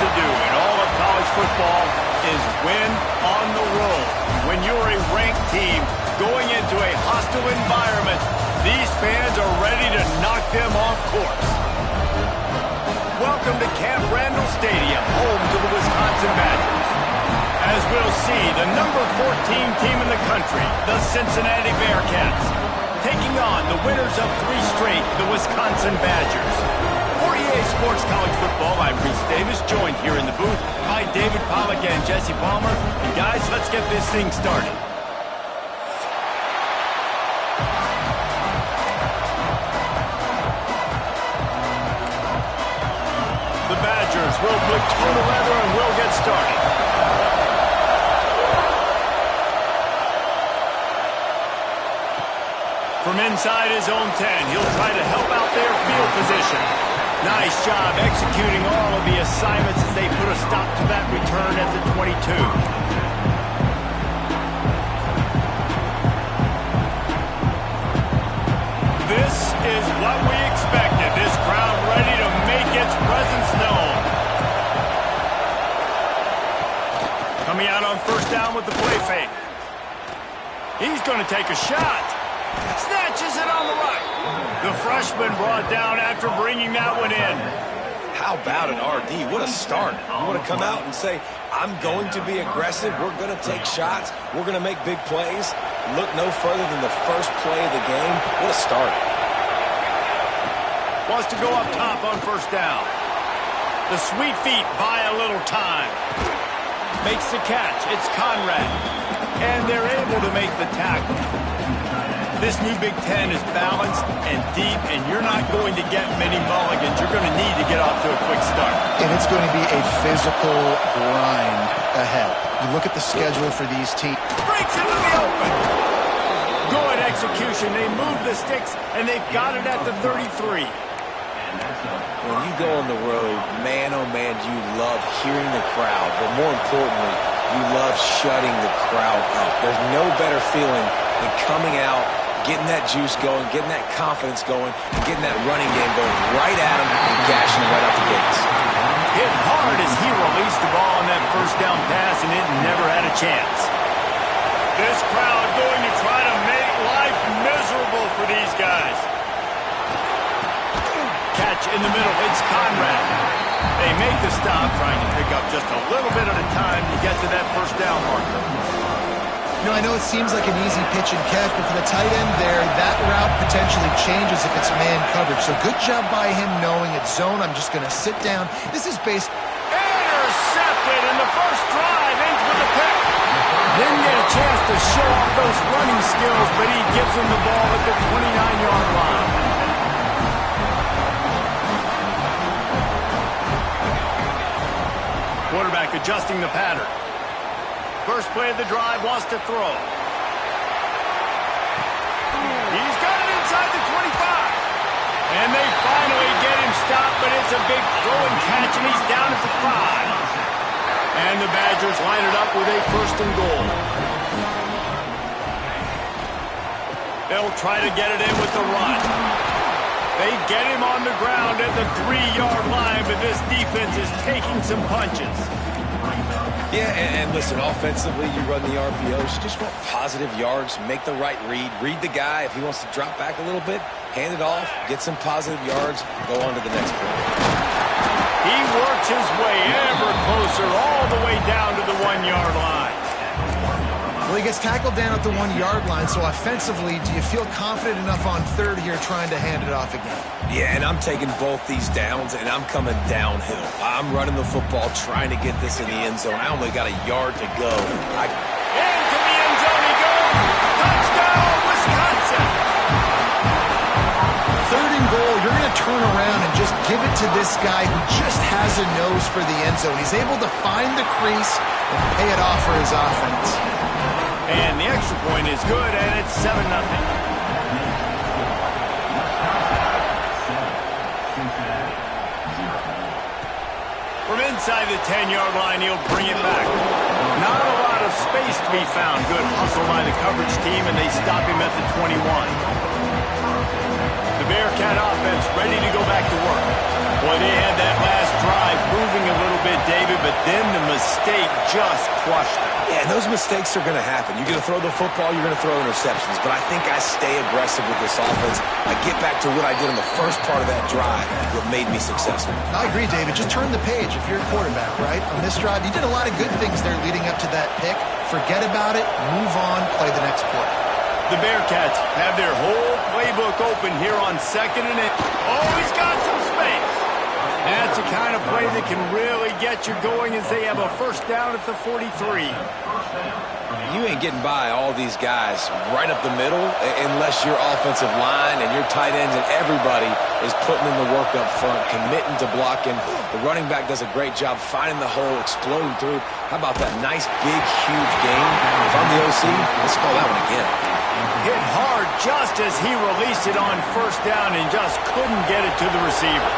to do in all of college football is win on the road. When you're a ranked team going into a hostile environment, these fans are ready to knock them off course. Welcome to Camp Randall Stadium, home to the Wisconsin Badgers. As we'll see, the number 14 team in the country, the Cincinnati Bearcats, taking on the winners of 3 straight, the Wisconsin Badgers. For EA Sports College Football, I'm Reese Davis, joined here in the booth by David Pollack and Jesse Palmer. And guys, let's get this thing started. The Badgers will platoon together and we'll get started. From inside his own 10, he'll try to help out their field position. Nice job executing all of the assignments as they put a stop to that return at the 22. This is what we expected. This crowd ready to make its presence known. Coming out on first down with the play fake. He's going to take a shot. Snatches it on the right. The freshman brought down after bringing that one in. How about an RD? What a start. You want to come out and say, I'm going to be aggressive. We're going to take shots. We're going to make big plays. Look no further than the first play of the game. What a start. Wants to go up top on first down. The sweet feet buy a little time. Makes the catch. It's Conrad. And they're able to make the tackle. This new Big Ten is balanced and deep, and you're not going to get many mulligans. You're going to need to get off to a quick start. And it's going to be a physical grind ahead. You look at the schedule for these teams. Breaks into the open. Good execution. They move the sticks, and they've got it at the 33. When you go on the road, man, oh man, you love hearing the crowd. But more importantly, you love shutting the crowd up. There's no better feeling than coming out, getting that juice going, getting that confidence going, and getting that running game going right at him and gashing him right out the gates. Hit hard as he released the ball on that first down pass, and it never had a chance. This crowd going to try to make life miserable for these guys. Catch in the middle, it's Conrad. They make the stop, trying to pick up just a little bit at a time to get to that first down marker. You know, I know it seems like an easy pitch and catch, but for the tight end there, that route potentially changes if it's man coverage. So good job by him knowing it's zone. I'm just going to sit down. This is based... Intercepted in the first drive, ends with a pick. Didn't get a chance to show off those running skills, but he gives him the ball at the 29-yard line. Quarterback adjusting the pattern. First play of the drive, wants to throw. He's got it inside the 25. And they finally get him stopped, but it's a big throw and catch, and he's down at the 5. And the Badgers line it up with a first and goal. They'll try to get it in with the run. They get him on the ground at the 3-yard line, but this defense is taking some punches. Yeah, and listen, offensively, you run the RPOs. You just want positive yards, make the right read the guy. If he wants to drop back a little bit, hand it off, get some positive yards, go on to the next play. He works his way ever closer all the way down to the 1-yard line. Well, he gets tackled down at the 1-yard line, so offensively, do you feel confident enough on third here trying to hand it off again? Yeah, and I'm taking both these downs, and I'm coming downhill. I'm running the football, trying to get this in the end zone. I only got a yard to go. Into the end zone he goes! Touchdown, Wisconsin! Third and goal, you're going to turn around and just give it to this guy who just has a nose for the end zone. He's able to find the crease and pay it off for his offense. And the extra point is good, and it's 7-0. From inside the 10-yard line, he'll bring it back. Not a lot of space to be found. Good hustle by the coverage team, and they stop him at the 21. The Bearcat offense ready to go back to work. Well, they had that last drive moving a little bit, David, but then the mistake just crushed them. Yeah, and those mistakes are going to happen. You're going to throw the football, you're going to throw interceptions. But I think I stay aggressive with this offense. I get back to what I did in the first part of that drive, what made me successful. I agree, David. Just turn the page if you're a quarterback, right? On this drive, you did a lot of good things there leading up to that pick. Forget about it, move on, play the next play. The Bearcats have their whole playbook open here on 2nd and 8. Oh, he's got some space. That's the kind of play that can really get you going as they have a first down at the 43. You ain't getting by all these guys right up the middle unless your offensive line and your tight ends and everybody is putting in the work up front, committing to blocking. The running back does a great job finding the hole, exploding through. How about that nice, big, huge game? If I'm the OC, let's call that one again. Hit hard just as he released it on first down and just couldn't get it to the receiver.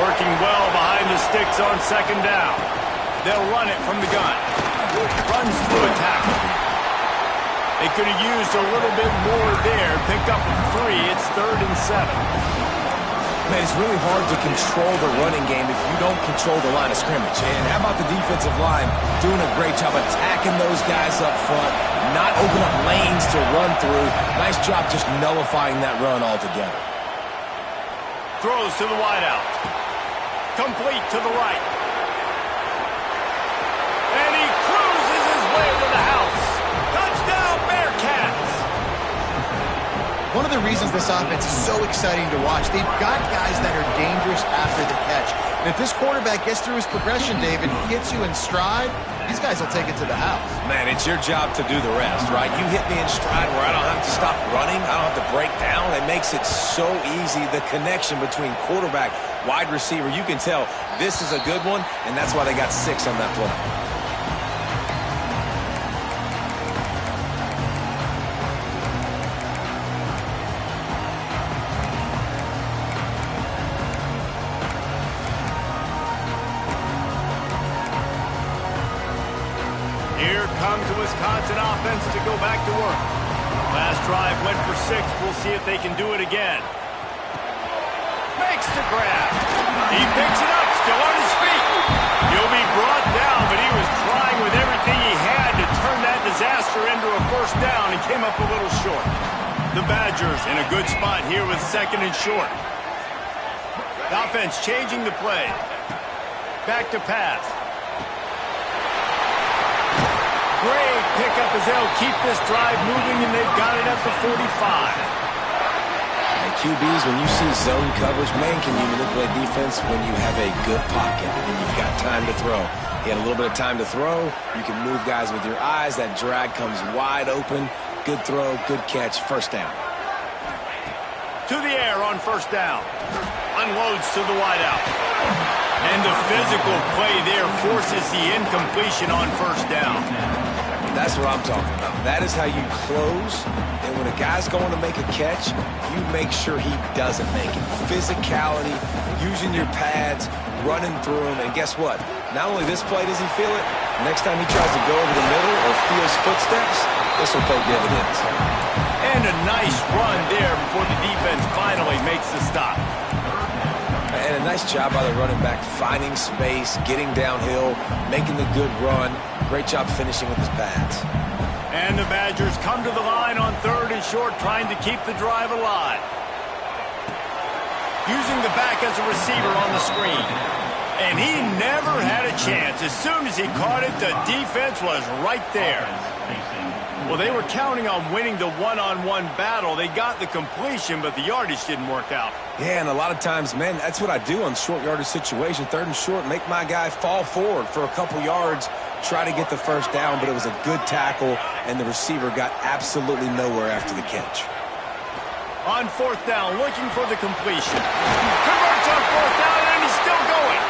Working well behind the sticks on 2nd down. They'll run it from the gun. Runs through a tackle. They could have used a little bit more there. Picked up 3. It's 3rd and 7. Man, it's really hard to control the running game if you don't control the line of scrimmage. And how about the defensive line doing a great job attacking those guys up front, not open up lanes to run through. Nice job just nullifying that run altogether. Throws to the wideout. Complete to the right. And he cruises his way to the house. Touchdown, Bearcats! One of the reasons this offense is so exciting to watch, they've got guys that are dangerous after the catch. And if this quarterback gets through his progression, David, hits you in stride, these guys will take it to the house. Man, it's your job to do the rest, right? You hit me in stride where I don't have to stop running. I don't have to break down. It makes it so easy. The connection between quarterback, wide receiver, you can tell this is a good one, and that's why they got 6 on that play. Wisconsin offense to go back to work. Last drive went for 6. We'll see if they can do it again. Makes the grab. He picks it up, still on his feet. He'll be brought down, but he was trying with everything he had to turn that disaster into a first down and came up a little short. The Badgers in a good spot here with 2nd and short. The offense changing the play. Back to pass. Great pickup as they'll keep this drive moving, and they've got it at the 45. And QBs, when you see zone coverage, man, can you manipulate defense when you have a good pocket and you've got time to throw. He had a little bit of time to throw. You can move guys with your eyes. That drag comes wide open. Good throw, good catch, first down. To the air on first down. Unloads to the wideout. And the physical play there forces the incompletion on first down. That's what I'm talking about. That is how you close. And when a guy's going to make a catch, you make sure he doesn't make it. Physicality, using your pads, running through them. And guess what? Not only this play does he feel it, next time he tries to go over the middle or feels footsteps, this will pay dividends. And a nice run there before the defense finally makes the stop. And a nice job by the running back, finding space, getting downhill, making the good run. Great job finishing with his pads. And the Badgers come to the line on 3rd and short, trying to keep the drive alive. Using the back as a receiver on the screen. And he never had a chance. As soon as he caught it, the defense was right there. Well, they were counting on winning the one-on-one battle. They got the completion, but the yardage didn't work out. Yeah, and a lot of times, man, that's what I do on short yardage situation. 3rd and short, make my guy fall forward for a couple yards, try to get the first down, but it was a good tackle, and the receiver got absolutely nowhere after the catch. On 4th down, looking for the completion. Converts on 4th down, and he's still going.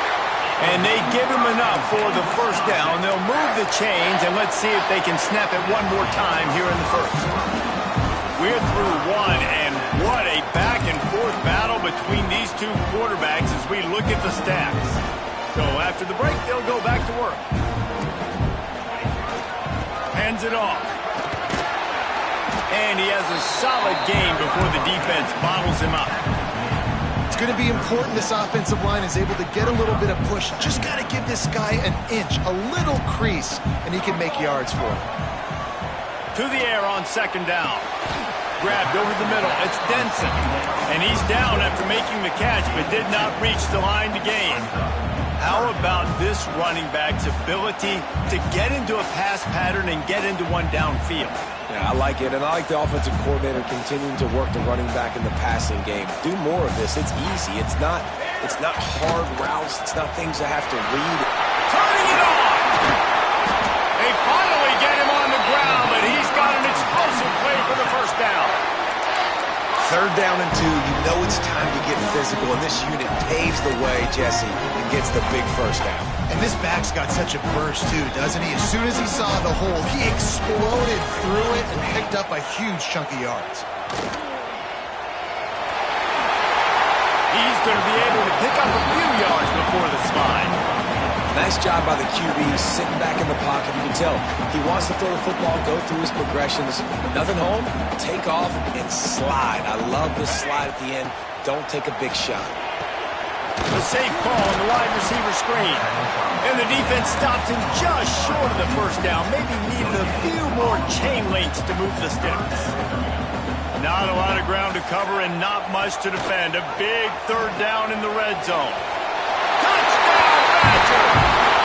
And they give him enough for the first down. They'll move the chains, and let's see if they can snap it one more time here in the first. We're through 1, and what a back-and-forth battle between these two quarterbacks as we look at the stats. So after the break, they'll go back to work. Hands it off. And he has a solid game before the defense bottles him up. going to be important this offensive line is able to get a little bit of push. Just got to give this guy an inch, a little crease, and he can make yards for him. To the air on second down. Grabbed over the middle. It's Denson. And he's down after making the catch, but did not reach the line to gain. How about this running back's ability to get into a pass pattern and get into one downfield? Yeah, I like it, and I like the offensive coordinator continuing to work the running back in the passing game. Do more of this. It's easy. It's not hard routes. It's not things I have to read. Turning it on! They finally get him on the ground, but he's got an explosive play for the first down. Third down and 2, you know it's time to get physical, and this unit paves the way, Jesse, and gets the big first down. And this back's got such a burst, too, doesn't he? As soon as he saw the hole, he exploded through it and picked up a huge chunk of yards. He's going to be able to pick up a few yards before the slide. Nice job by the QB, sitting back in the pocket. You can tell he wants to throw the football, go through his progressions. Nothing home, take off, and slide. I love this slide at the end. Don't take a big shot. A safe call on the wide receiver screen. And the defense stops him just short of the first down. Maybe needed a few more chain links to move the sticks. Not a lot of ground to cover and not much to defend. A big third down in the red zone. Touchdown, Badger!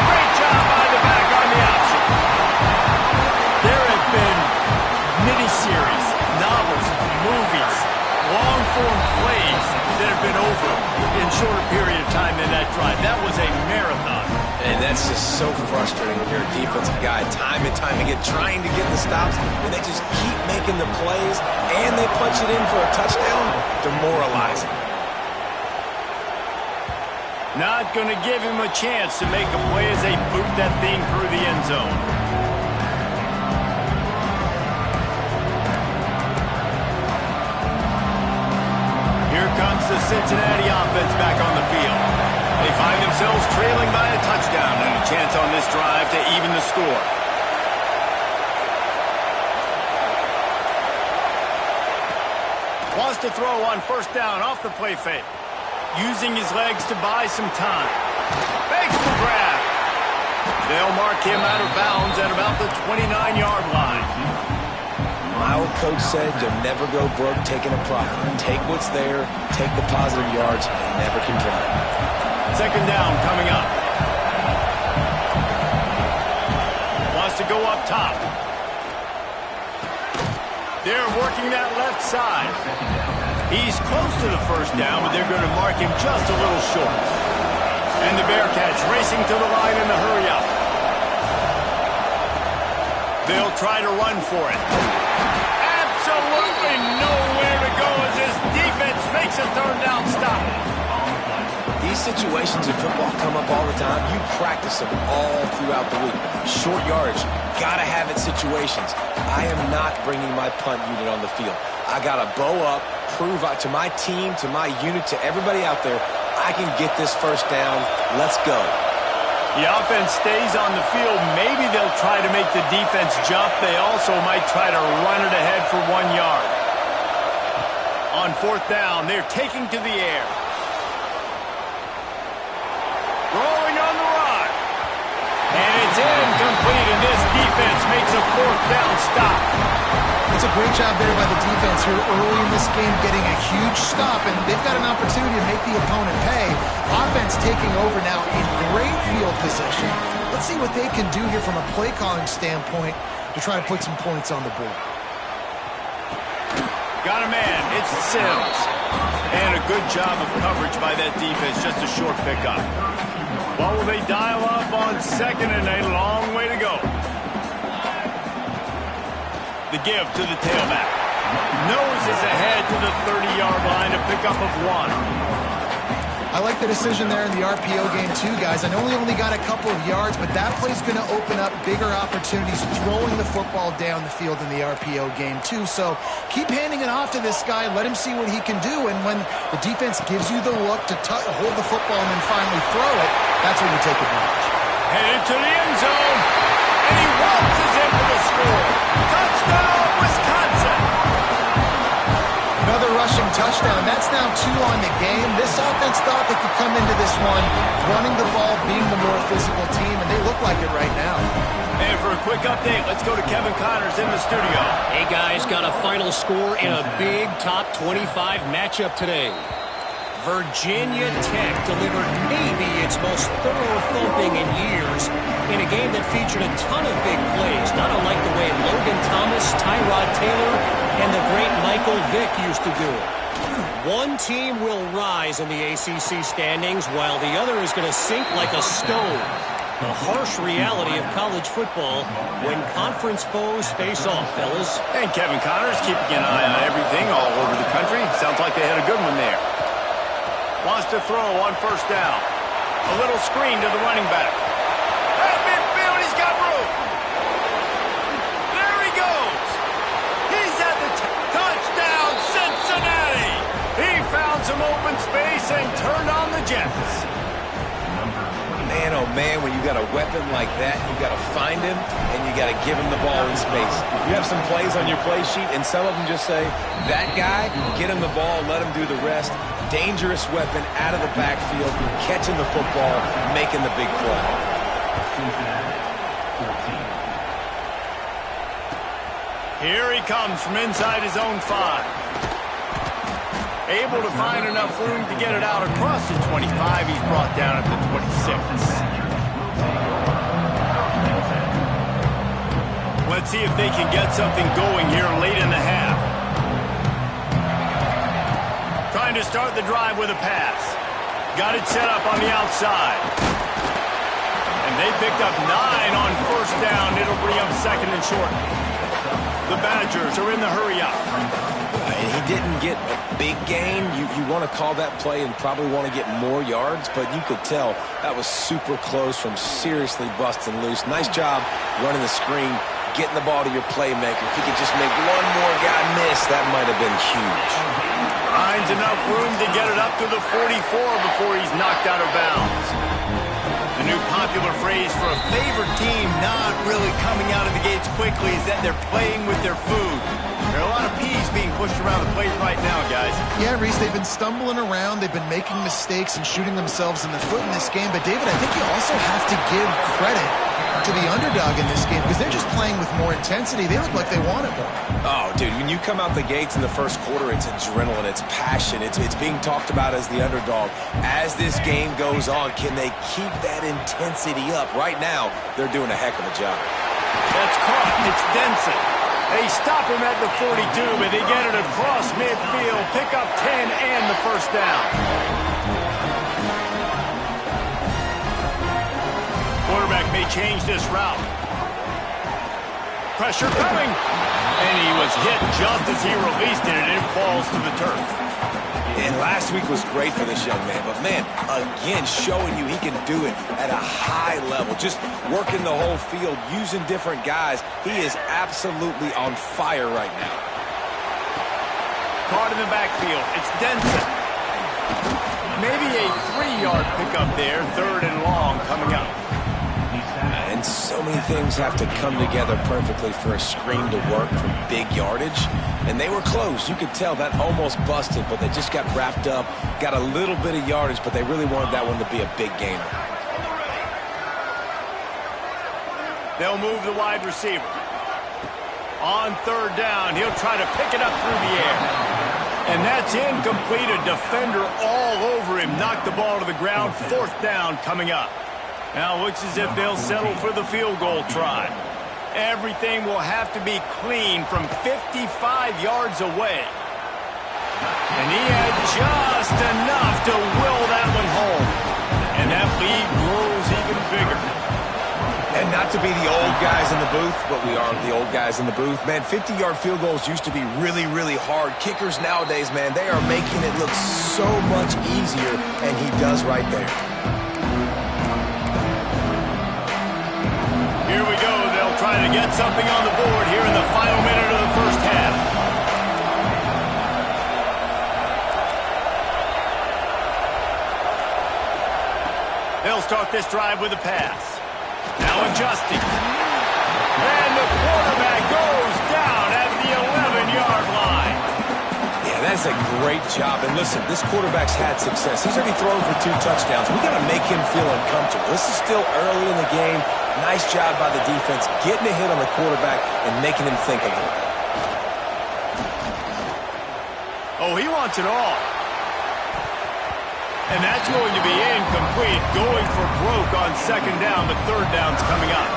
Great job by the back on the option. There have been miniseries, novels, movies, long-form plays that have been over in shorter period of time than that drive. That was a marathon. And that's just so frustrating when you're a defensive guy, time and time again, trying to get the stops, and they just keep making the plays, and they punch it in for a touchdown. Demoralizing. Not going to give him a chance to make a play as they boot that thing through the end zone. Here comes the Cincinnati offense back on the field. They find themselves trailing by a touchdown and a chance on this drive to even the score. Wants to throw on first down off the play fake. Using his legs to buy some time. Makes the grab. They'll mark him out of bounds at about the 29-yard line. My old coach said you'll never go broke taking a profit. Take what's there, take the positive yards, and never complain. Second down coming up. Wants to go up top. They're working that left side. He's close to the first down, but they're going to mark him just a little short. And the Bearcats racing to the line in the hurry up. They'll try to run for it. Absolutely nowhere to go as this defense makes a third down stop. These situations in football come up all the time. You practice them all throughout the week. Short yardage, gotta have it situations. I am not bringing my punt unit on the field. I gotta bow up, prove to my team, to my unit, to everybody out there, I can get this first down. Let's go. The offense stays on the field. Maybe they'll try to make the defense jump. They also might try to run it ahead for 1 yard. On fourth down, they're taking to the air. Rolling on the run. And it's incomplete, and this defense makes a fourth down stop. It's a great job there by the defense here early in this game, getting a huge stop, and they've got an opportunity to make the opponent pay. Offense taking over now in great field position. Let's see what they can do here from a play calling standpoint to try to put some points on the board. Got a man. It's Sims. And a good job of coverage by that defense. Just a short pickup. What will they dial up on second and a long way to go? The give to the tailback. Noses ahead to the 30-yard line, a pickup of 1. I like the decision there in the RPO game too, guys. I know he only got a couple of yards, but that play's going to open up bigger opportunities throwing the football down the field in the RPO game too. So keep handing it off to this guy. Let him see what he can do. And when the defense gives you the look to hold the football and then finally throw it, that's when you take advantage. Headed to the end zone, and he waltzes in for the score. Touchdown, Wisconsin! Another rushing touchdown. That's now 2 on the game. This offense thought they could come into this one running the ball, being the more physical team, and they look like it right now. And for a quick update, let's go to Kevin Connors in the studio. Hey, guys, got a final score in a big top 25 matchup today. Virginia Tech delivered maybe its most thorough thumping in years in a game that featured a ton of big plays, not unlike the way Logan Thomas, Tyrod Taylor, and the great Michael Vick used to do it. One team will rise in the ACC standings while the other is going to sink like a stone. The harsh reality of college football when conference foes face off, fellas. And Kevin Connors keeping an eye on everything all over the country. Sounds like they had a good one there. Wants to throw on first down. A little screen to the running back. At midfield, he's got room. There he goes. He's at the touchdown, Cincinnati. He found some open space and turned on the Jets. Man, oh man, when you got a weapon like that, you got to find him and you got to give him the ball in space. You have some plays on your play sheet, and some of them just say, that guy, get him the ball, let him do the rest. Dangerous weapon out of the backfield, catching the football, making the big play. Here he comes from inside his own 5. Able to find enough room to get it out across the 25. He's brought down at the 26. Let's see if they can get something going here late in the half. Trying to start the drive with a pass. Got it set up on the outside. And they picked up 9 on first down. It'll bring up second and short. The Badgers are in the hurry-up. He didn't get a big gain. You want to call that play and probably want to get more yards, but you could tell that was super close from seriously busting loose. Nice job running the screen, getting the ball to your playmaker. If he could just make one more guy miss, that might have been huge. Finds enough room to get it up to the 44 before he's knocked out of bounds. The new popular phrase for a favorite team not really coming out of the gates quickly is that they're playing with their food. There are a lot of peas being pushed around the plate right now, guys. Yeah, Reese, they've been stumbling around. They've been making mistakes and shooting themselves in the foot in this game. But, David, I think you also have to give credit to the underdog in this game because they're just playing with more intensity. They look like they want it more. Oh, dude, when you come out the gates in the first quarter, it's adrenaline, it's passion, it's being talked about as the underdog. As this game goes on, can they keep that intensity up? Right now, they're doing a heck of a job. That's caught. It's Denson. They stop him at the 42, but they get it across midfield, pick up 10 and the first down. Quarterback may change this route. Pressure coming. And he was hit just as he released it, and it falls to the turf. And last week was great for this young man. But, man, again, showing you he can do it at a high level. Just working the whole field, using different guys. He is absolutely on fire right now. Caught in the backfield. It's Denson. Maybe a 3-yard pickup there. 3rd and long coming up. And so many things have to come together perfectly for a screen to work for big yardage. And they were close. You could tell that almost busted, but they just got wrapped up, got a little bit of yardage, but they really wanted that one to be a big gainer. They'll move the wide receiver. On 3rd down, he'll try to pick it up through the air. And that's incomplete. A defender all over him. Knocked the ball to the ground. 4th down coming up. Now it looks as if they'll settle for the field goal try. Everything will have to be clean from 55 yards away. And he had just enough to will that one home. And that lead grows even bigger. And not to be the old guys in the booth, but we are the old guys in the booth. Man, 50-yard field goals used to be really, really hard. Kickers nowadays, man, they are making it look so much easier, and he does right there. Here we go. They'll try to get something on the board here in the final minute of the first half. They'll start this drive with a pass. Now adjusting. And the quarterback goes down at the 11-yard line. Yeah, that's That's a great job. And listen, this quarterback's had success. He's already thrown for 2 touchdowns. We got to make him feel uncomfortable. This is still early in the game. Nice job by the defense getting a hit on the quarterback and making him think a little bit. Oh, he wants it all. And that's going to be incomplete. Going for broke on second down, but third down's coming up.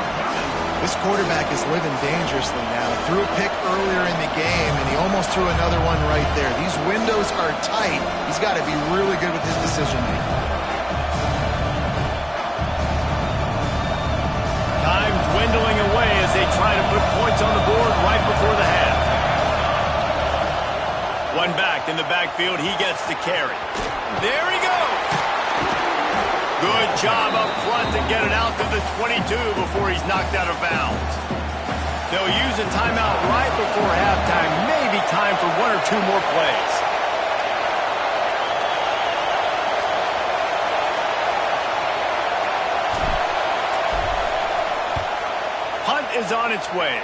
This quarterback is living dangerously now. Threw a pick earlier in the game, and he almost threw another one right there. These windows are tight. He's got to be really good with his decision-making. Time dwindling away as they try to put points on the board right before the half. One back in the backfield. He gets the carry. There he goes. Good job up front to get it out to the 22 before he's knocked out of bounds. They'll use a timeout right before halftime. Maybe time for 1 or 2 more plays. Punt is on its way.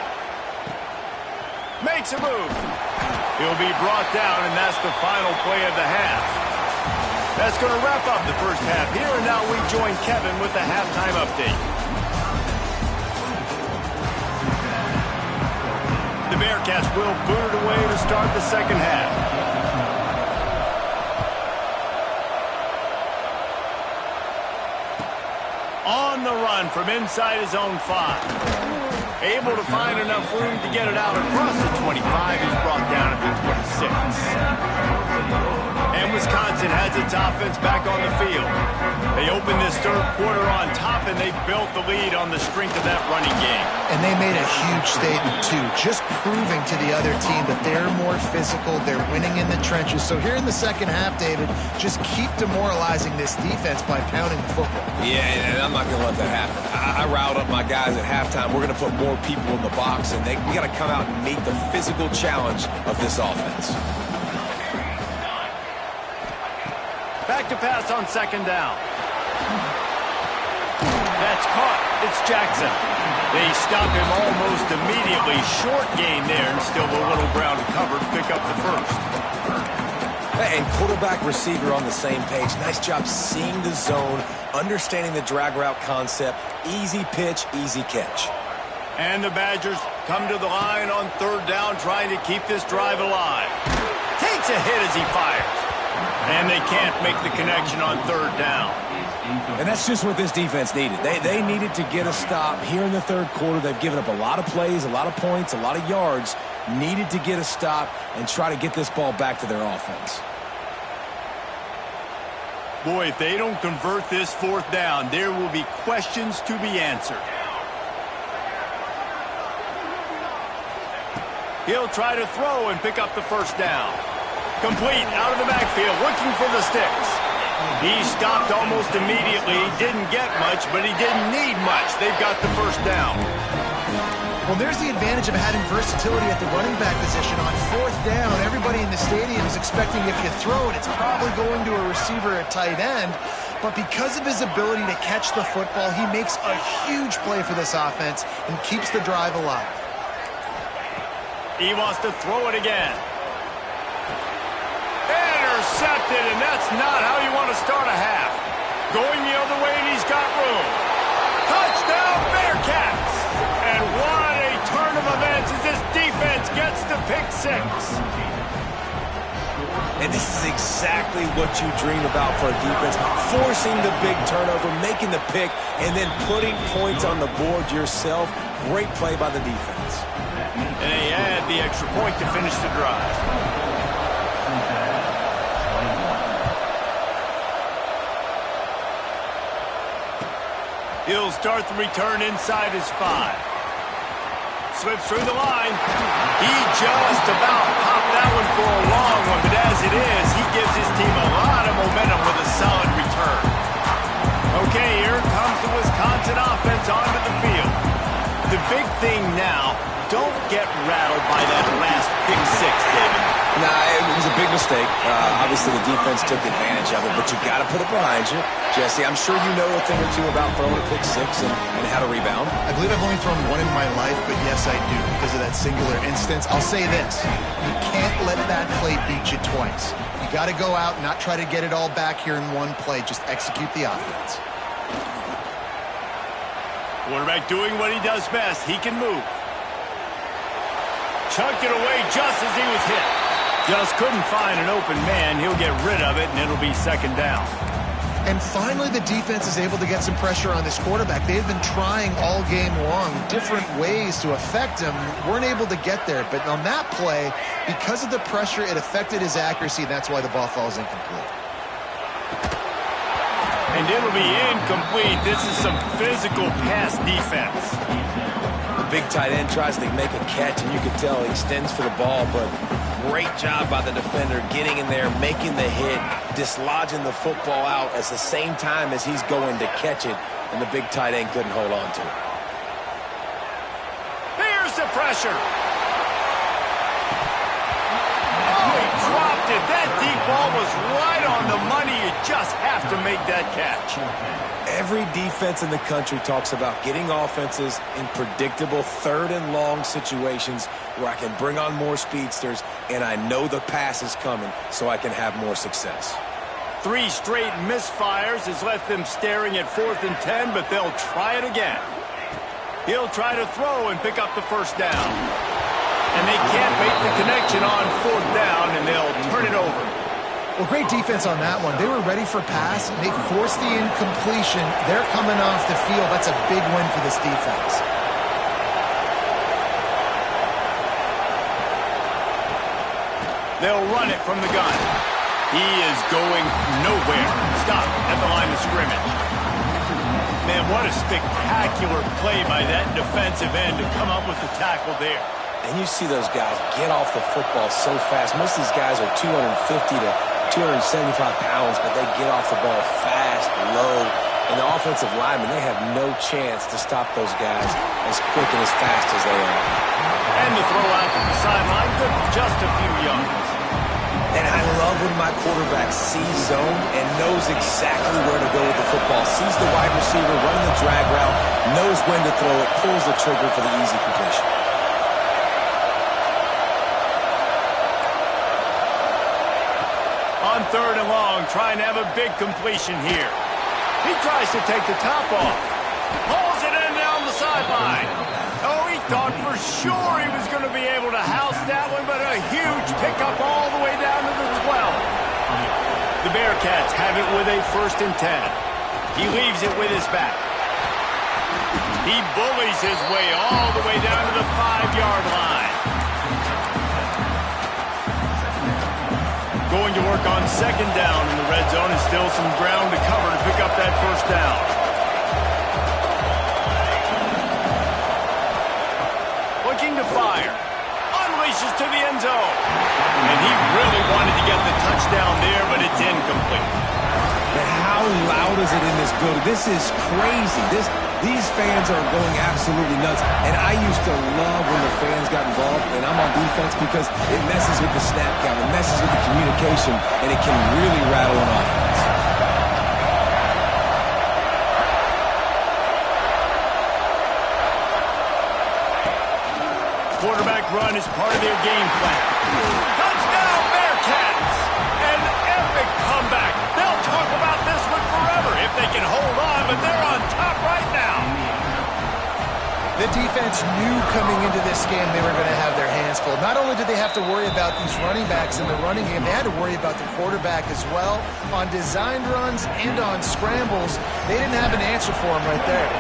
Makes a move. He'll be brought down, and that's the final play of the half. That's going to wrap up the first half here, and now we join Kevin with the halftime update. The Bearcats will boot it away to start the second half. On the run from inside his own 5. Able to find enough room to get it out across the 25. He's brought down at the 26. And Wisconsin has its offense back on the field. They opened this third quarter on top, and they built the lead on the strength of that running game. And they made a huge statement, too, just proving to the other team that they're more physical, they're winning in the trenches. So here in the second half, David, just keep demoralizing this defense by pounding the football. Yeah, and I'm not going to let that happen. I riled up my guys at halftime. We're going to put more people in the box, and we got to come out and meet the physical challenge of this offense. Back to pass on second down. That's caught. It's Jackson. They stop him almost immediately. Short gain there, and still a little ground to cover to pick up the first. And quarterback receiver on the same page. Nice job seeing the zone, understanding the drag route concept. Easy pitch, easy catch. And the Badgers come to the line on third down, trying to keep this drive alive. Takes a hit as he fires. And they can't make the connection on third down. And that's just what this defense needed. They needed to get a stop here in the third quarter. They've given up a lot of plays, a lot of points, a lot of yards. Needed to get a stop and try to get this ball back to their offense. Boy, if they don't convert this fourth down, there will be questions to be answered. He'll try to throw and pick up the first down. Complete out of the backfield, looking for the sticks. He stopped almost immediately. He didn't get much, but he didn't need much. They've got the first down. Well, there's the advantage of having versatility at the running back position. On fourth down, everybody in the stadium is expecting if you throw it, it's probably going to a receiver at tight end. But because of his ability to catch the football, he makes a huge play for this offense and keeps the drive alive. He wants to throw it again. Intercepted, and that's not how you want to start a half. Going the other way, and he's got room. Touchdown, Bearcats! And what a turn of events as this defense gets the pick 6. And this is exactly what you dream about for a defense. Forcing the big turnover, making the pick, and then putting points on the board yourself. Great play by the defense. And they add the extra point to finish the drive. He'll start the return inside his 5. Slips through the line. He just about popped that one for a long one, but as it is, he gives his team a lot of momentum with a solid return. Okay, here comes the Wisconsin offense onto the field. The big thing now, don't get rattled by that last pick six, David. Nah, it was a big mistake. Obviously, the defense took advantage of it, but you got to put it behind you. Jesse, I'm sure you know a thing or two about throwing a pick six and how to rebound. I believe I've only thrown one in my life, but yes, I do because of that singular instance. I'll say this. You can't let that play beat you twice. You got to go out and not try to get it all back here in one play. Just execute the offense. Quarterback doing what he does best. He can move. Chucked it away just as he was hit. Just couldn't find an open man. He'll get rid of it, and it'll be second down. And finally, the defense is able to get some pressure on this quarterback. They've been trying all game long different ways to affect him. Weren't able to get there. But on that play, because of the pressure, it affected his accuracy. That's why the ball falls incomplete. And it'll be incomplete. This is some physical pass defense. The big tight end tries to make a catch, and you can tell he extends for the ball, but great job by the defender getting in there, making the hit, dislodging the football out at the same time as he's going to catch it, and the big tight end couldn't hold on to it. Here's the pressure. Oh, he dropped it. That deep ball was right on the money. You just have to make that catch. Every defense in the country talks about getting offenses in predictable third and long situations where I can bring on more speedsters and I know the pass is coming so I can have more success. 3 straight misfires has left them staring at 4th and 10, but they'll try it again. He'll try to throw and pick up the first down. And they can't make the connection on 4th down, and they'll turn it over. Well, great defense on that one. They were ready for pass. They forced the incompletion. They're coming off the field. That's a big win for this defense. They'll run it from the gun. He is going nowhere. Stop at the line of scrimmage. Man, what a spectacular play by that defensive end to come up with the tackle there. And you see those guys get off the football so fast. Most of these guys are 250 to 275 pounds, but they get off the ball fast, low. And the offensive linemen, they have no chance to stop those guys as quick and as fast as they are. And the throw out to the sideline, good for just a few yards. And I love when my quarterback sees zone and knows exactly where to go with the football. Sees the wide receiver running the drag route, knows when to throw it, pulls the trigger for the easy completion. On 3rd and long, trying to have a big completion here. He tries to take the top off. Pulls it in down the sideline. Oh, he thought for sure he was going to be able to house that one, but a huge pickup all the way down to the 12. The Bearcats have it with a 1st and 10. He leaves it with his back. He bullies his way all the way down to the 5-yard line. Going to work on 2nd down in the red zone, and still some ground to cover to pick up that 1st down. Looking to fire. Unleashes to the end zone. And he really wanted to get the touchdown there, but it's incomplete. But how loud is it in this building? This is crazy. These fans are going absolutely nuts. And I used to love when the fans got involved, and I'm on defense because it messes with the snap count, it messes with the communication, and it can really rattle an offense. Quarterback run is part of their game plan. Touchdown, Bearcats! An epic comeback. They'll talk about this one forever if they can hold on, but they're on top right now. The defense knew coming into this game they were going to have their hands full. Not only did they have to worry about these running backs in the running game, they had to worry about the quarterback as well. On designed runs and on scrambles, they didn't have an answer for him right there.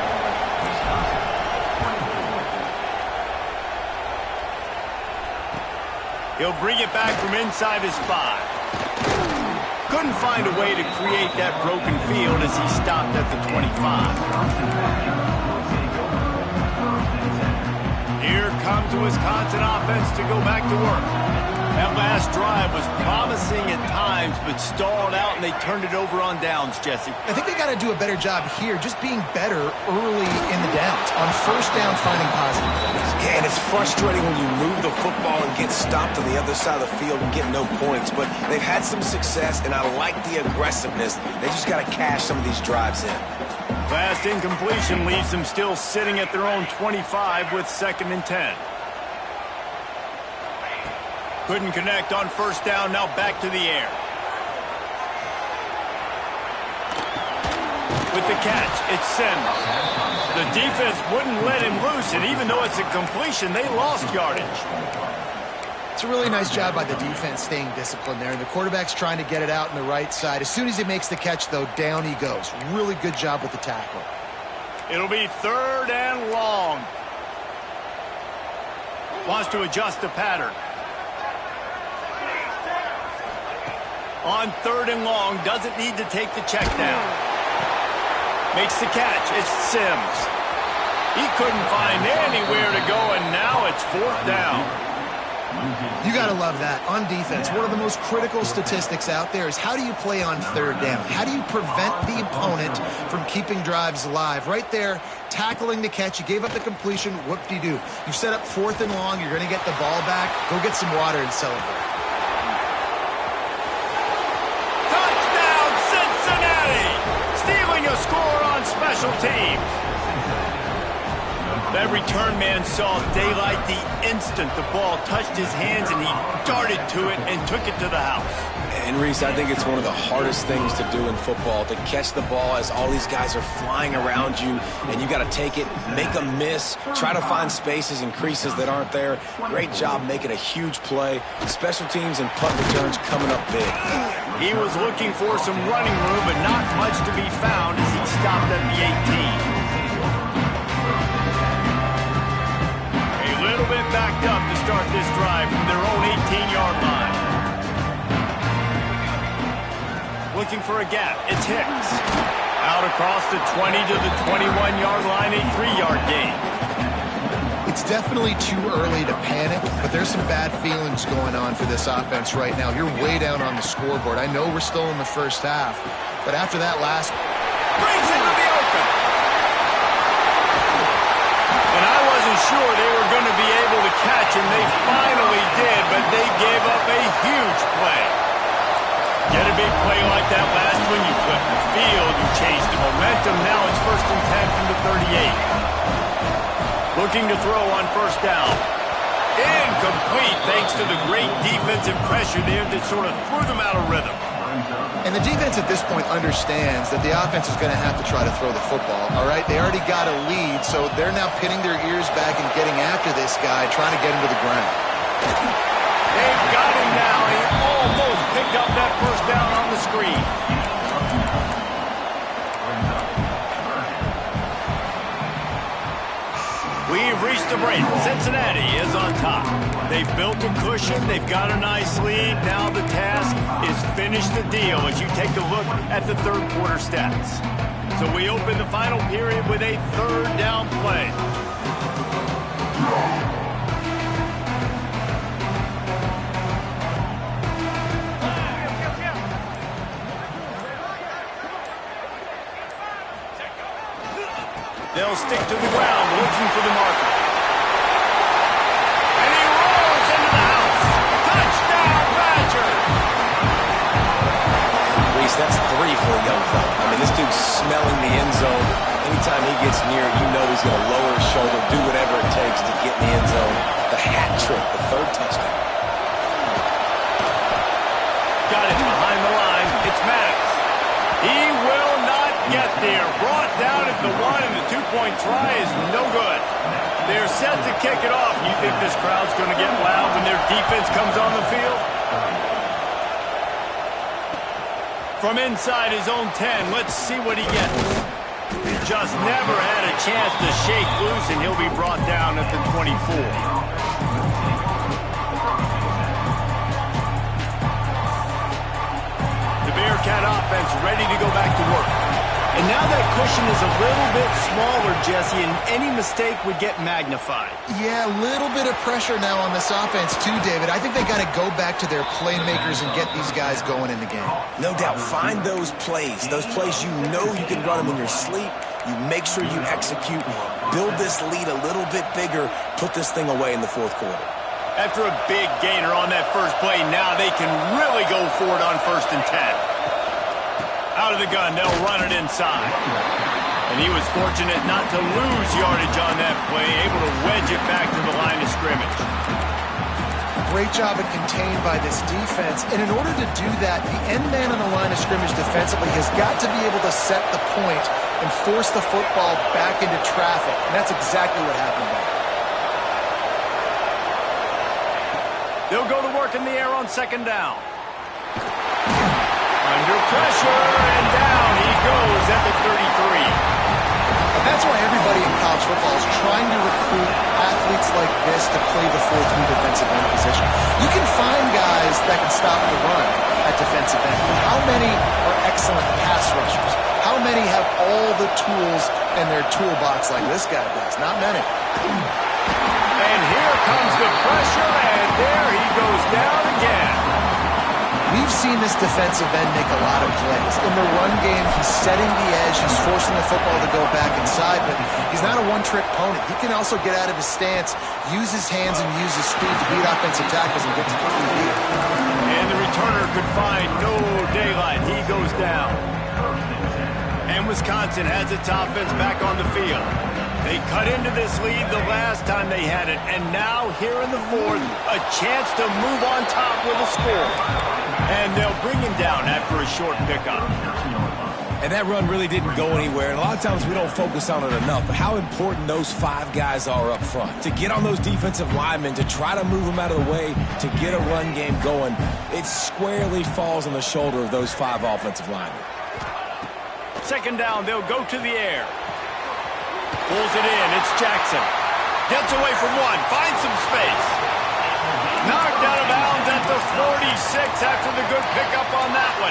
He'll bring it back from inside his 5. Couldn't find a way to create that broken field as he stopped at the 25. Here comes the Wisconsin offense to go back to work. That last drive was promising at times, but stalled out, and they turned it over on downs, Jesse. I think they got to do a better job here, just being better early in the downs. On 1st down, finding positive plays. Yeah, and it's frustrating when you move the football and get stopped on the other side of the field and get no points. But they've had some success, and I like the aggressiveness. They just got to cash some of these drives in. Last incompletion leaves them still sitting at their own 25 with 2nd and 10. Couldn't connect on first down. Now back to the air. With the catch, it's Sims. The defense wouldn't let him loose, and even though it's a completion, they lost yardage. It's a really nice job by the defense staying disciplined there, and the quarterback's trying to get it out on the right side. As soon as he makes the catch, though, down he goes. Really good job with the tackle. It'll be 3rd and long. Wants to adjust the pattern. On 3rd and long, doesn't need to take the check down. Makes the catch. It's Sims. He couldn't find anywhere to go, and now it's 4th down. You got to love that. On defense, one of the most critical statistics out there is how do you play on 3rd down? How do you prevent the opponent from keeping drives alive? Right there, tackling the catch. You gave up the completion. Whoop-de-doo. You've set up 4th and long. You're going to get the ball back. Go get some water and celebrate. A score on special teams. That return man saw daylight the instant the ball touched his hands, and he darted to it and took it to the house. And Reese, I think it's one of the hardest things to do in football, to catch the ball as all these guys are flying around you, and you got to take it, make a miss, try to find spaces and creases that aren't there. Great job making a huge play. Special teams and punt returns coming up big. He was looking for some running room, but not much to be found as he stopped at the 18. A little bit backed up to start this drive from their own 18-yard line. Looking for a gap. It's Hicks. Out across the 20 to the 21-yard line, a 3-yard gain. It's definitely too early to panic, but there's some bad feelings going on for this offense right now. You're way down on the scoreboard. I know we're still in the first half, but after that last... Brings into the open. And I wasn't sure they were going to be able to catch him. They finally did, but they gave up a huge play. Get a big play like that last one, you flip the field, you change the momentum. Now it's 1st and 10 from the 38. Looking to throw on first down. Incomplete thanks to the great defensive pressure there that sort of threw them out of rhythm. And the defense at this point understands that the offense is going to have to try to throw the football, all right? They already got a lead, so they're now pinning their ears back and getting after this guy, trying to get him to the ground. They've got him now. He almost picked up that first down on the screen. We've reached the break. Cincinnati is on top. They've built a cushion. They've got a nice lead. Now the task is finish the deal as you take a look at the 3rd quarter stats. So we open the final period with a 3rd down play. They'll stick to the ground, looking for the marker. And he rolls into the house. Touchdown, Badger! Reese, that's 3 for a young fella. I mean, this dude's smelling the end zone. Anytime he gets near it, you know he's going to lower his shoulder, do whatever it takes to get in the end zone. The hat trick, the 3rd touchdown. Got it behind the line. It's Max. He will not get there. Brought down at the 1, and the 2-point try is no good. They're set to kick it off. You think this crowd's going to get loud when their defense comes on the field? From inside his own 10, let's see what he gets. Just never had a chance to shake loose, and he'll be brought down at the 24. Bearcat offense ready to go back to work. And now that cushion is a little bit smaller, Jesse, and any mistake would get magnified. Yeah, a little bit of pressure now on this offense too, David. I think they got to go back to their playmakers and get these guys going in the game. No doubt. Find those plays you know you can run them in your sleep. You make sure you execute, build this lead a little bit bigger, put this thing away in the fourth quarter. After a big gainer on that first play, now they can really go for it on 1st and 10. Out of the gun, they'll run it inside. And he was fortunate not to lose yardage on that play, able to wedge it back to the line of scrimmage. Great job of contained by this defense. And in order to do that, the end man on the line of scrimmage defensively has got to be able to set the point and force the football back into traffic. And that's exactly what happened there. They'll go to work in the air on 2nd down. Under pressure, and down he goes at the 33. And that's why everybody in college football is trying to recruit athletes like this to play the 4-3 defensive end position. You can find guys that can stop the run at defensive end. But how many are excellent pass rushers? How many have all the tools in their toolbox like this guy does? Not many. And here comes the pressure, and there he goes down again. We've seen this defensive end make a lot of plays. In the run game, he's setting the edge. He's forcing the football to go back inside, but he's not a one-trick pony. He can also get out of his stance, use his hands, and use his speed to beat offensive tackles and get to the QB. And the returner could find no daylight. He goes down. And Wisconsin has its offense back on the field. They cut into this lead the last time they had it, and now here in the fourth, a chance to move on top with a score. And they'll bring him down after a short pickup. And that run really didn't go anywhere. And a lot of times we don't focus on it enough, but how important those 5 guys are up front. To get on those defensive linemen, to try to move them out of the way, to get a run game going, it squarely falls on the shoulder of those 5 offensive linemen. 2nd down, they'll go to the air. Pulls it in, it's Jackson. Gets away from one, finds some space. Knocked out of bounds at the 46 after the good pickup on that one.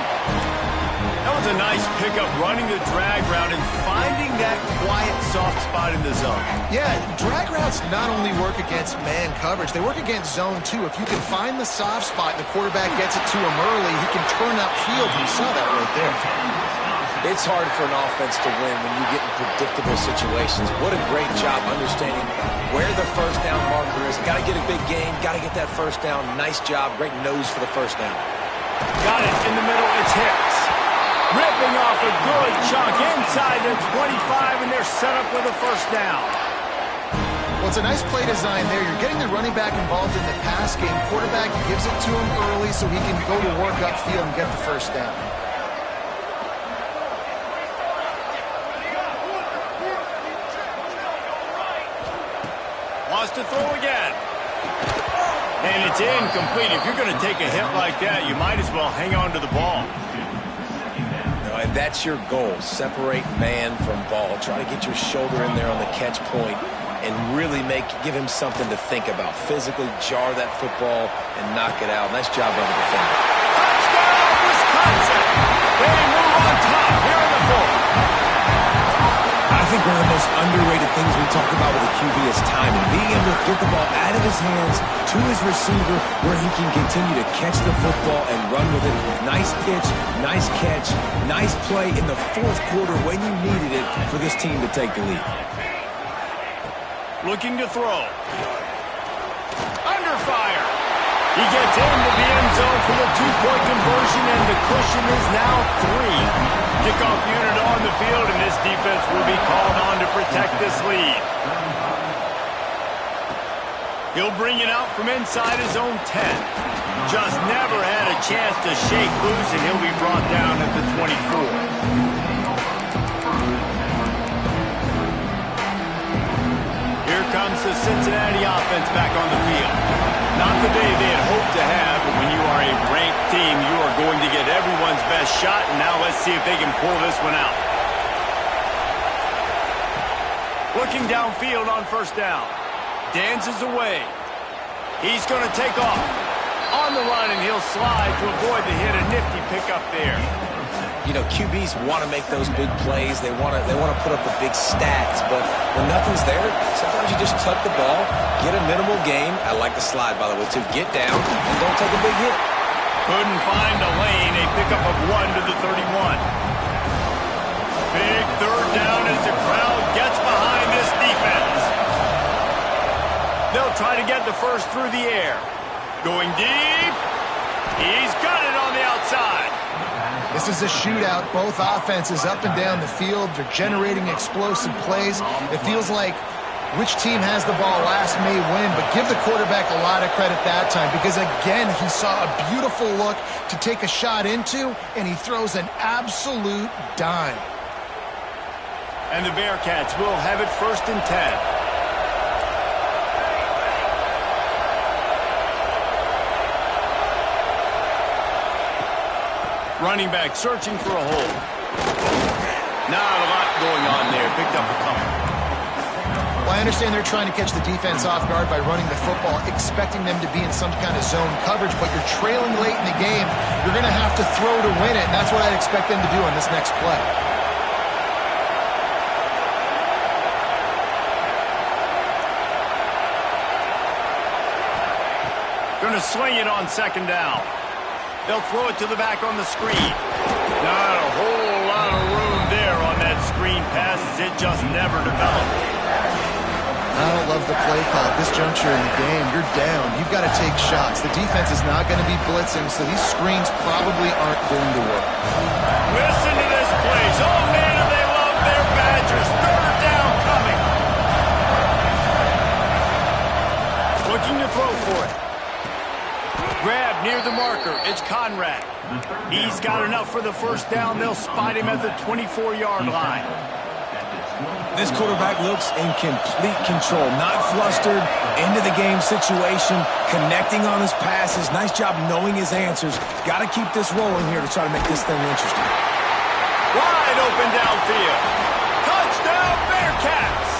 That was a nice pickup, running the drag route and finding that quiet, soft spot in the zone. Yeah, drag routes not only work against man coverage, they work against zone too. If you can find the soft spot and the quarterback gets it to him early, he can turn upfield. You saw that right there. It's hard for an offense to win when you get in predictable situations. What a great job understanding where the 1st down marker is. Got to get a big gain, got to get that 1st down. Nice job, great nose for the 1st down. Got it in the middle, it's Hicks. Ripping off a good chunk inside the 25, and they're set up with a 1st down. Well, it's a nice play design there. You're getting the running back involved in the pass game. Quarterback gives it to him early so he can go to work upfield and get the 1st down. Wants to throw again. And it's incomplete. If you're going to take a hit like that, you might as well hang on to the ball. And that's your goal. Separate man from ball. Try to get your shoulder in there on the catch point and really give him something to think about. Physically jar that football and knock it out. Nice job by the defender. Touchdown, Wisconsin! They move on top here in the fourth. I think one of the most underrated things we talk about with a QB is timing. Being able to get the ball out of his hands to his receiver where he can continue to catch the football and run with it. Nice pitch, nice catch, nice play in the fourth quarter when you needed it for this team to take the lead. Looking to throw. Under fire. He gets into the end zone for the 2-point conversion, and the cushion is now 3. Kickoff unit on the field, and this defense will be called on to protect this lead. He'll bring it out from inside his own 10. Just never had a chance to shake loose, and he'll be brought down at the 24. Here comes the Cincinnati offense back on the field. Not the day they had hoped to have, but when you are a ranked team, you are going to get everyone's best shot, and now let's see if they can pull this one out. Looking downfield on 1st down. Dances away. He's going to take off. On the run, and he'll slide to avoid the hit. A nifty pickup there. You know, QBs want to make those big plays. They want to put up the big stats. But when nothing's there, sometimes you just tuck the ball, get a minimal gain. I like the slide, by the way, too. Get down and don't take a big hit. Couldn't find a lane. A pickup of 1 to the 31. Big 3rd down as the They'll try to get the first through the air. Going deep. He's got it on the outside. This is a shootout. Both offenses up and down the field. They're generating explosive plays. It feels like which team has the ball last may win, but give the quarterback a lot of credit that time because, again, he saw a beautiful look to take a shot into, and he throws an absolute dime. And the Bearcats will have it 1st and 10. Running back searching for a hole. Not a lot going on there. Picked up a couple. Well, I understand they're trying to catch the defense off guard by running the football, expecting them to be in some kind of zone coverage, but you're trailing late in the game. You're going to have to throw to win it, and that's what I'd expect them to do on this next play. Going to swing it on 2nd down. They'll throw it to the back on the screen. Not a whole lot of room there on that screen pass. It just never developed. I don't love the play call at this juncture in the game. You're down. You've got to take shots. The defense is not going to be blitzing, so these screens probably aren't going to work. Listen to this place. Oh, man, do they love their Badgers. 3rd down coming. Looking to throw for it. Grab near the marker. It's Conrad. He's got enough for the 1st down. They'll spot him at the 24-yard line. This quarterback looks in complete control, not flustered, into the game situation, connecting on his passes. Nice job knowing his answers. Got to keep this rolling here to try to make this thing interesting. Wide open downfield. Touchdown Bearcats.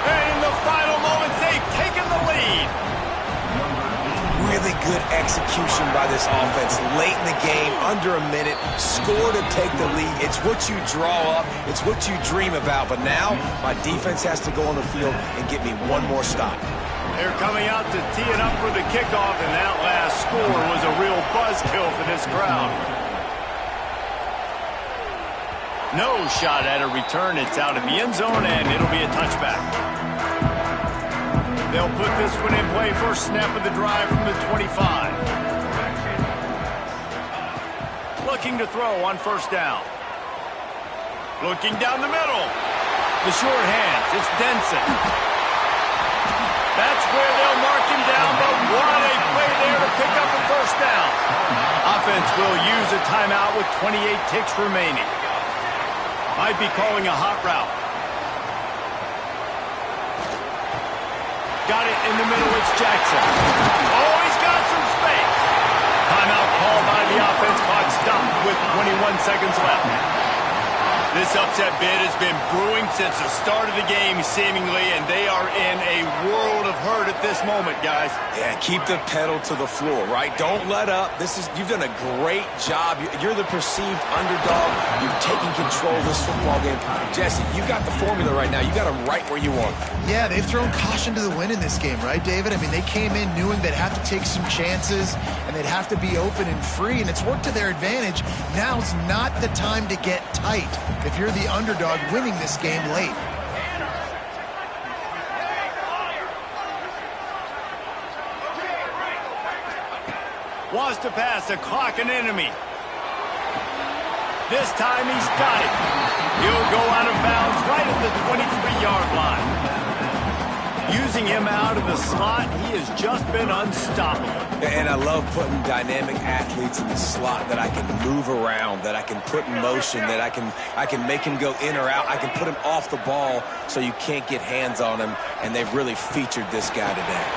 And in the final moments, they've taken the lead. Really good execution by this offense. Late in the game, under a minute, score to take the lead. It's what you draw up. It's what you dream about. But now, my defense has to go on the field and get me one more stop. They're coming out to tee it up for the kickoff, and that last score was a real buzzkill for this crowd. No shot at a return. It's out of the end zone, and it'll be a touchback. They'll put this one in play. First snap of the drive from the 25. Looking to throw on 1st down. Looking down the middle. The short hands. It's Denson. That's where they'll mark him down, but what a play there to pick up a 1st down. Offense will use a timeout with 28 ticks remaining. Might be calling a hot route. Got it in the middle, it's Jackson. Oh, he's got some space. Timeout called by the offense. Clock stopped with 21 seconds left. This upset bid has been brewing since the start of the game, seemingly, and they are in a world of hurt at this moment, guys. Yeah, keep the pedal to the floor, right? Don't let up. You've done a great job. You're the perceived underdog. You've taken control of this football game. Jesse, you got the formula right now. You got them right where you want. Yeah, they've thrown caution to the wind in this game, right, David? I mean, they came in knowing they'd have to take some chances and they'd have to be open and free, and it's worked to their advantage. Now's not the time to get tight if you're the underdog winning this game late. Wants to pass the clock an enemy. This time he's got it. He'll go out of bounds right at the 23-yard line. Using him out of the slot, he has just been unstoppable. And I love putting dynamic athletes in the slot that I can move around, that I can put in motion, that I can make him go in or out. I can put him off the ball so you can't get hands on him, and they've really featured this guy today.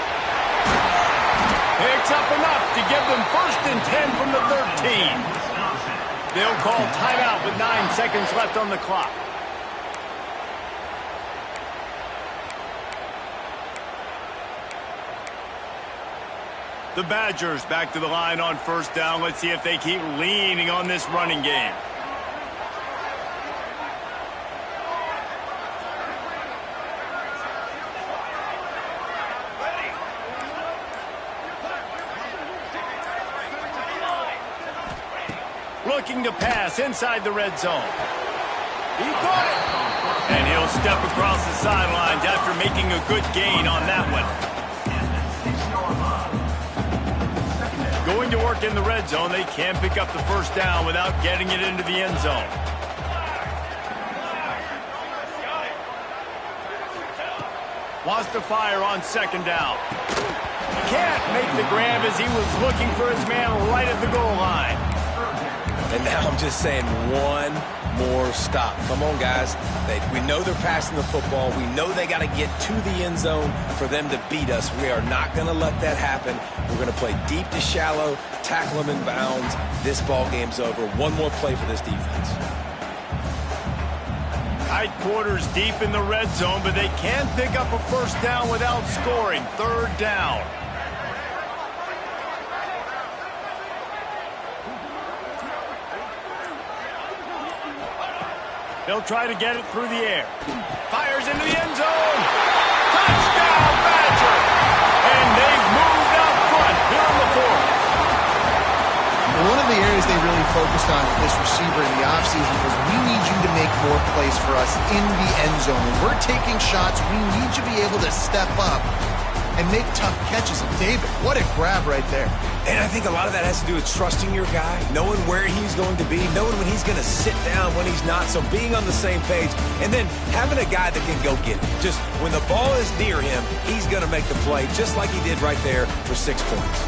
Picks up enough to give them 1st and 10 from the 13. They'll call timeout with 9 seconds left on the clock. The Badgers back to the line on 1st down. Let's see if they keep leaning on this running game. Looking to pass inside the red zone. He caught it. And he'll step across the sidelines after making a good gain on that one. Going to work in the red zone. They can't pick up the first down without getting it into the end zone. Wants to fire on second down. Can't make the grab as he was looking for his man right at the goal line. And now I'm just saying one more stop. Come on, guys. We know they're passing the football. We know they got to get to the end zone for them to beat us. We are not going to let that happen. We're going to play deep to shallow, tackle them in bounds. This ball game's over. One more play for this defense. Tight quarters deep in the red zone, but they can't pick up a first down without scoring. Third down. He'll try to get it through the air. Fires into the end zone. Touchdown, Badger! And they've moved out front here in the fourth. One of the areas they really focused on with this receiver in the offseason was we need you to make more plays for us in the end zone. When we're taking shots, we need you to be able to step up and make tough catches. And David, what a grab right there. And I think a lot of that has to do with trusting your guy, knowing where he's going to be, knowing when he's going to sit down, when he's not, so being on the same page, and then having a guy that can go get it. Just when the ball is near him, he's going to make the play, just like he did right there for 6 points.